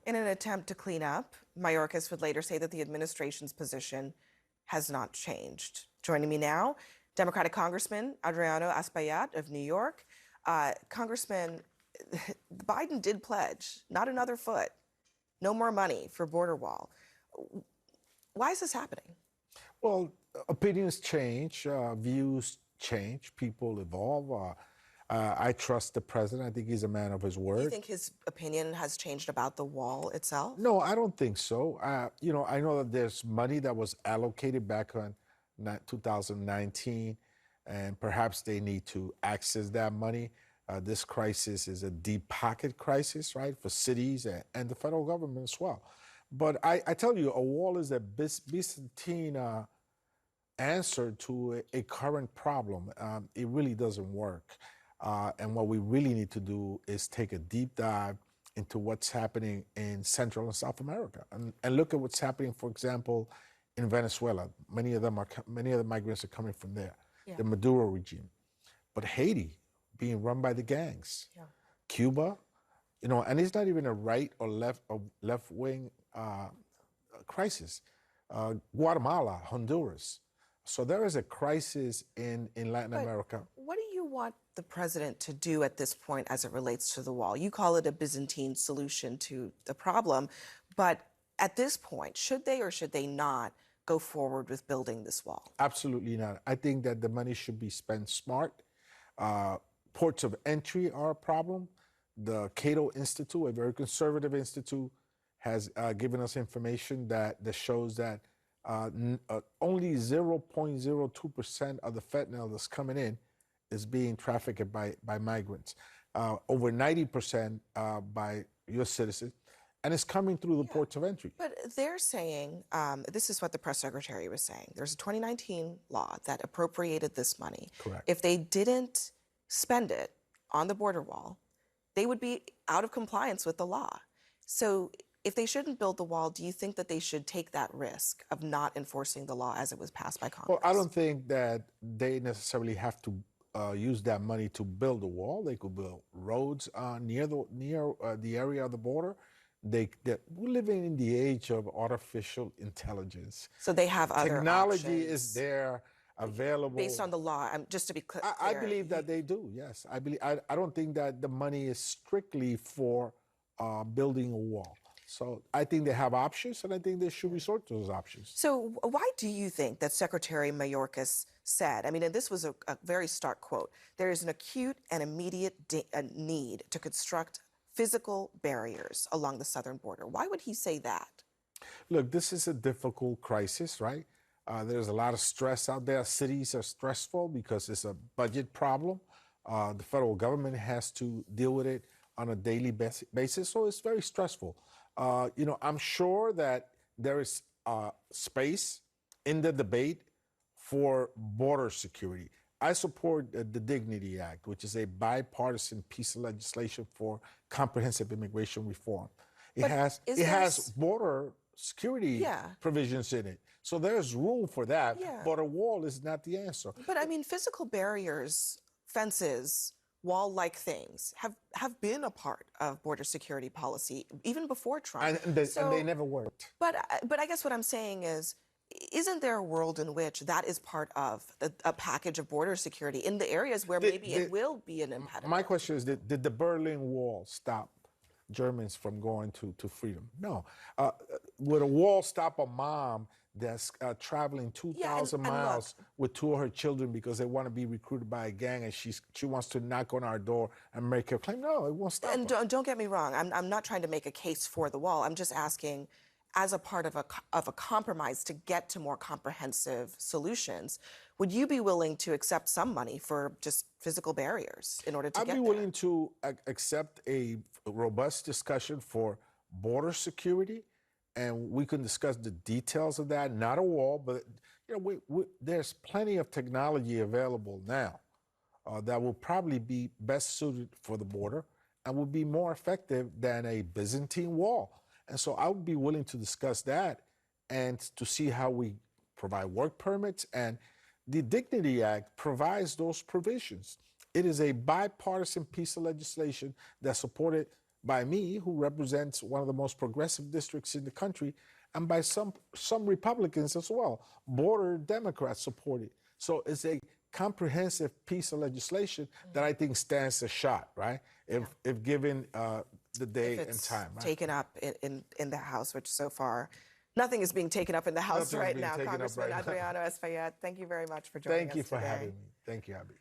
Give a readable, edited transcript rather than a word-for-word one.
In an attempt to clean up, Mayorkas would later say that the administration's position has not changed. Joining me now, Democratic Congressman Adriano Espaillat of New York. Congressman, Biden did pledge not another foot, no more money for border wall. Why is this happening? Well, opinions change, views change, people evolve. I trust the president. I think he's a man of his word. Do you think his opinion has changed about the wall itself? No, I don't think so. I know that there's money that was allocated back on 2019, and perhaps they need to access that money. This crisis is a deep pocket crisis, right, for cities and the federal government as well. But I tell you, a wall is a Byzantine answer to a current problem. It really doesn't work. And what we really need to do is take a deep dive into what's happening in Central and South America, and look at what's happening, for example, in Venezuela. Many of the migrants are coming from there, the Maduro regime. But Haiti, being run by the gangs, Cuba, and it's not even a right or left wing crisis. Guatemala, Honduras. So there is a crisis in Latin America. What do you want the president to do at this point as it relates to the wall? You call it a Byzantine solution to the problem, but at this point, should they or should they not go forward with building this wall? Absolutely not. I think that the money should be spent smart. Ports of entry are a problem. The Cato Institute, a very conservative institute, has given us information that shows that only 0.02% of the fentanyl that's coming in is being trafficked by migrants. Over 90% by U.S. citizens, and it's coming through the ports of entry. But they're saying, this is what the press secretary was saying, there's a 2019 law that appropriated this money. Correct. If they didn't spend it on the border wall, they would be out of compliance with the law. So if they shouldn't build the wall, do you think that they should take that risk of not enforcing the law as it was passed by Congress? Well, I don't think that they necessarily have to use that money to build a wall. They could build roads near the area of the border. We're living in the age of artificial intelligence. So they have other technology options. Is there available based on the law. Just to be clear, I believe that they do. Yes, I don't think that the money is strictly for building a wall. So I think they have options, and I think they should resort to those options. So why do you think that Secretary Mayorkas said, and this was a very stark quote, there is an acute and immediate need to construct physical barriers along the southern border? Why would he say that? Look, this is a difficult crisis, right? There's a lot of stress out there. Cities are stressful because it's a budget problem. The federal government has to deal with it on a daily basis, so it's very stressful. I'm sure that there is space in the debate for border security. I support the Dignity Act, which is a bipartisan piece of legislation for comprehensive immigration reform. It has border security provisions in it. So there's room for that, but a wall is not the answer. But physical barriers, fences, wall-like things have been a part of border security policy even before Trump. And they never worked. But I guess what I'm saying is, isn't there a world in which that is part of a package of border security in the areas where maybe it will be an impediment? My question is, did the Berlin Wall stop Germans from going to freedom? No. Would a wall stop a mom that's traveling 2,000 miles with two of her children because they want to be recruited by a gang, and she wants to knock on our door and make her claim? No, it won't stop her. And don't get me wrong, I'm not trying to make a case for the wall. I'm just asking, as a part of a compromise to get to more comprehensive solutions, would you be willing to accept some money for just physical barriers in order to get there? I'd be willing to accept a robust discussion for border security, and we can discuss the details of that. Not a wall, but there's plenty of technology available now that will probably be best suited for the border and will be more effective than a Byzantine wall. And so I would be willing to discuss that and to see how we provide work permits. And the Dignity Act provides those provisions. It is a bipartisan piece of legislation that's supported by me, who represents one of the most progressive districts in the country, and by some Republicans as well. Border Democrats support it. So it's a comprehensive piece of legislation that I think stands a shot, right? If given the day and time. Right? Taken up in the House, which so far nothing is being taken up in the House right now. Congressman Adriano Espaillat, thank you very much for joining us today. Thank you for having me. Thank you, Abby.